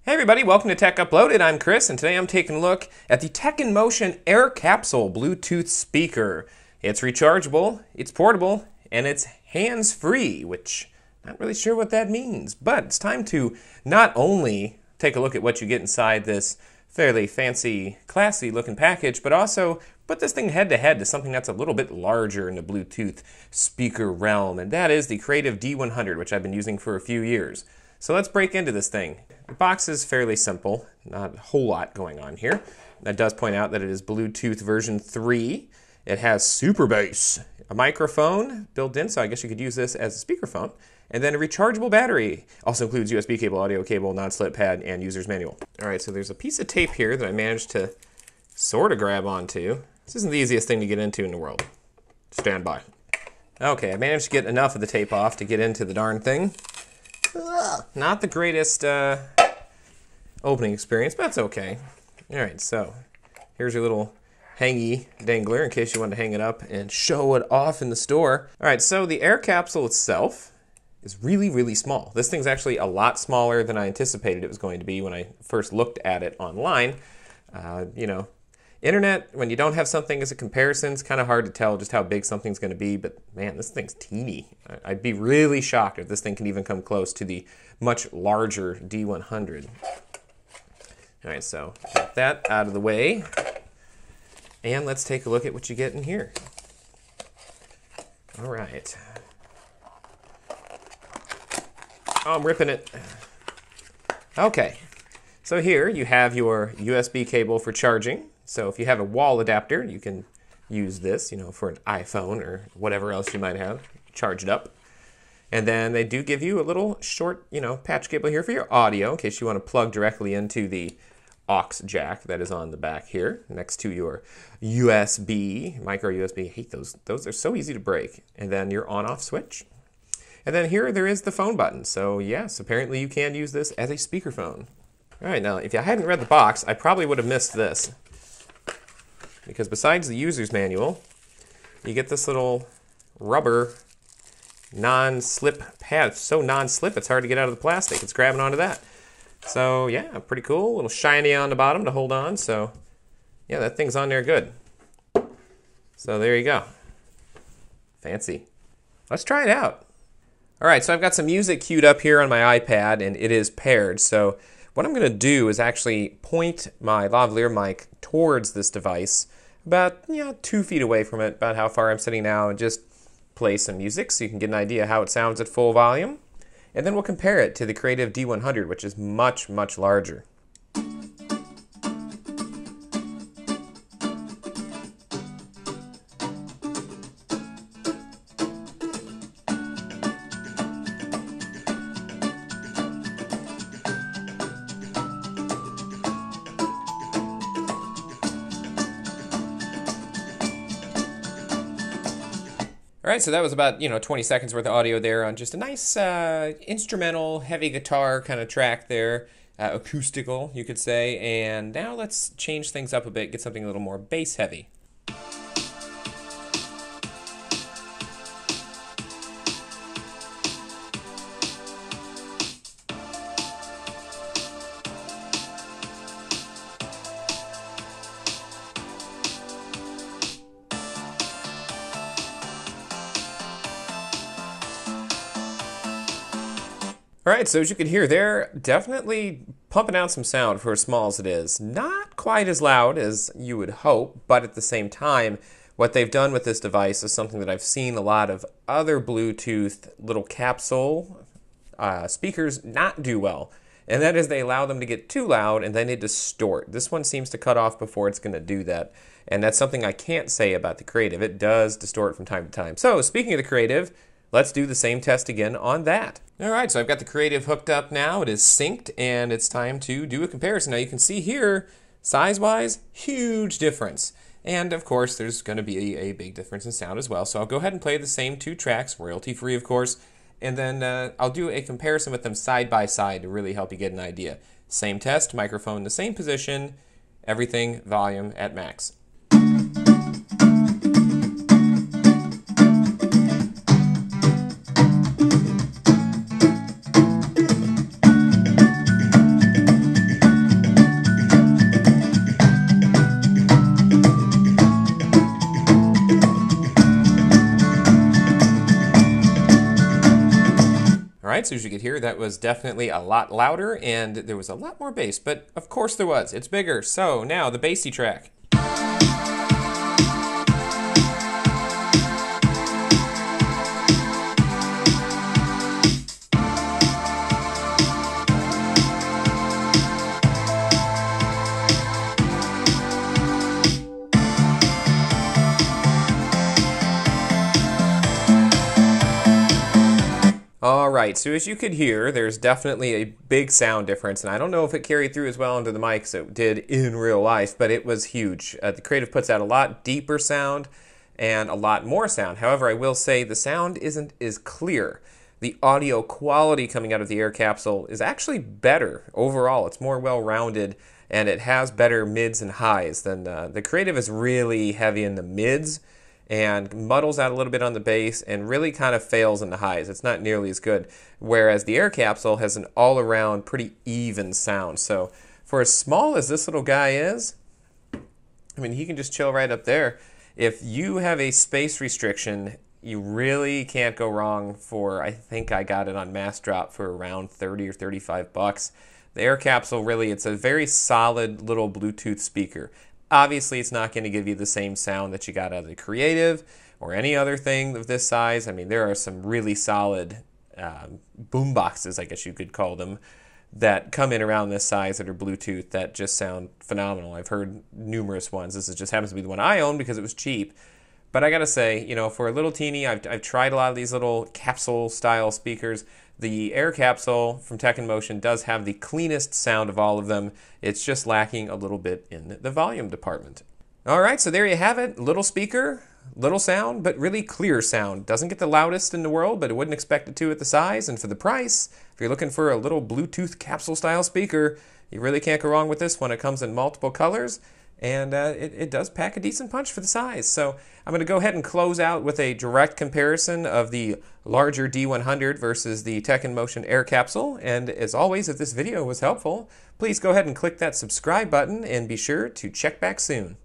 Hey everybody, welcome to Tech Uploaded. I'm Chris, and today I'm taking a look at the TekNmotion Air Capsule Bluetooth speaker. It's rechargeable, it's portable, and it's hands-free, which I'm not really sure what that means. But it's time to not only take a look at what you get inside this fairly fancy, classy-looking package, but also put this thing head-to-head to something that's a little bit larger in the Bluetooth speaker realm, and that is the Creative D100, which I've been using for a few years. So let's break into this thing. The box is fairly simple, not a whole lot going on here. That does point out that it is Bluetooth version 3. It has super bass, a microphone built in, so I guess you could use this as a speakerphone, and then a rechargeable battery. Also includes USB cable, audio cable, non-slip pad, and user's manual. All right, so there's a piece of tape here that I managed to sort of grab onto. This isn't the easiest thing to get into in the world. Stand by. Okay, I managed to get enough of the tape off to get into the darn thing. Not the greatest opening experience, but that's okay. Alright, so here's your little hangy dangler in case you want to hang it up and show it off in the store. Alright, so the air capsule itself is really, really small. This thing's actually a lot smaller than I anticipated it was going to be when I first looked at it online. Internet, when you don't have something as a comparison, it's kind of hard to tell just how big something's going to be, but man, this thing's teeny. I'd be really shocked if this thing can even come close to the much larger D100. All right, so get that out of the way, and let's take a look at what you get in here. All right. Oh, I'm ripping it. Okay, so here you have your USB cable for charging. So if you have a wall adapter, you can use this, for an iPhone or whatever else you might have, charge it up. And then they do give you a little short, patch cable here for your audio in case you want to plug directly into the aux jack that is on the back here next to your USB, micro USB. I hate those. Those are so easy to break. And then your on-off switch. And then here there is the phone button. So yes, apparently you can use this as a speakerphone. All right, now if I hadn't read the box, I probably would have missed this. Because besides the user's manual, you get this little rubber non-slip pad. It's so non-slip, it's hard to get out of the plastic. It's grabbing onto that. So yeah, pretty cool. A little shiny on the bottom to hold on. So yeah, that thing's on there good. So there you go. Fancy. Let's try it out. All right, so I've got some music queued up here on my iPad, and it is paired. So what I'm going to do is actually point my lavalier mic towards this device, about 2 feet away from it, about how far I'm sitting now, and just play some music so you can get an idea how it sounds at full volume. And then we'll compare it to the Creative D100, which is much, much larger. All right, so that was about 20 seconds worth of audio there on just a nice instrumental, heavy guitar kind of track there, acoustical, you could say. And now let's change things up a bit, get something a little more bass heavy. All right, so as you can hear, they're definitely pumping out some sound for as small as it is. Not quite as loud as you would hope, but at the same time, what they've done with this device is something that I've seen a lot of other Bluetooth little capsule speakers not do well. And that is they allow them to get too loud and then they distort. This one seems to cut off before it's going to do that. And that's something I can't say about the Creative. It does distort from time to time. So speaking of the Creative, let's do the same test again on that. All right, so I've got the Creative hooked up now. It is synced, and it's time to do a comparison. Now you can see here, size-wise, huge difference. And of course, there's going to be a big difference in sound as well. So I'll go ahead and play the same 2 tracks, royalty-free, of course. And then I'll do a comparison with them side by side to really help you get an idea. Same test, microphone in the same position, everything volume at max. right, so as you could hear, that was definitely a lot louder and there was a lot more bass, but of course there was. It's bigger. So now the bassy track. All right, so as you could hear, there's definitely a big sound difference, and I don't know if it carried through as well into the mic as it did in real life, but it was huge. The Creative puts out a lot deeper sound and a lot more sound. However, I will say the sound isn't as clear. The audio quality coming out of the Air Capsule is actually better overall. It's more well-rounded, and it has better mids and highs than the Creative is really heavy in the mids, and muddles out a little bit on the bass and really kind of fails in the highs. It's not nearly as good. Whereas the Air Capsule has an all-around pretty even sound. So for as small as this little guy is, I mean, he can just chill right up there. If you have a space restriction, you really can't go wrong for, I think I got it on Mass Drop for around 30 or 35 bucks. The Air Capsule really, it's a very solid little Bluetooth speaker. Obviously, it's not going to give you the same sound that you got out of the Creative or any other thing of this size. I mean, there are some really solid boom boxes, I guess you could call them, that come in around this size that are Bluetooth that just sound phenomenal. I've heard numerous ones. This just happens to be the one I own because it was cheap. But I got to say, you know, for a little teeny, I've tried a lot of these little capsule-style speakers. The Air Capsule from TekNmotion does have the cleanest sound of all of them. It's just lacking a little bit in the volume department. All right, so there you have it. Little speaker, little sound, but really clear sound. Doesn't get the loudest in the world, but I wouldn't expect it to at the size. And for the price, if you're looking for a little Bluetooth capsule-style speaker, you really can't go wrong with this one. It comes in multiple colors. And it does pack a decent punch for the size. So I'm going to go ahead and close out with a direct comparison of the larger D100 versus the TekNmotion Air Capsule. And as always, if this video was helpful, please go ahead and click that subscribe button and be sure to check back soon.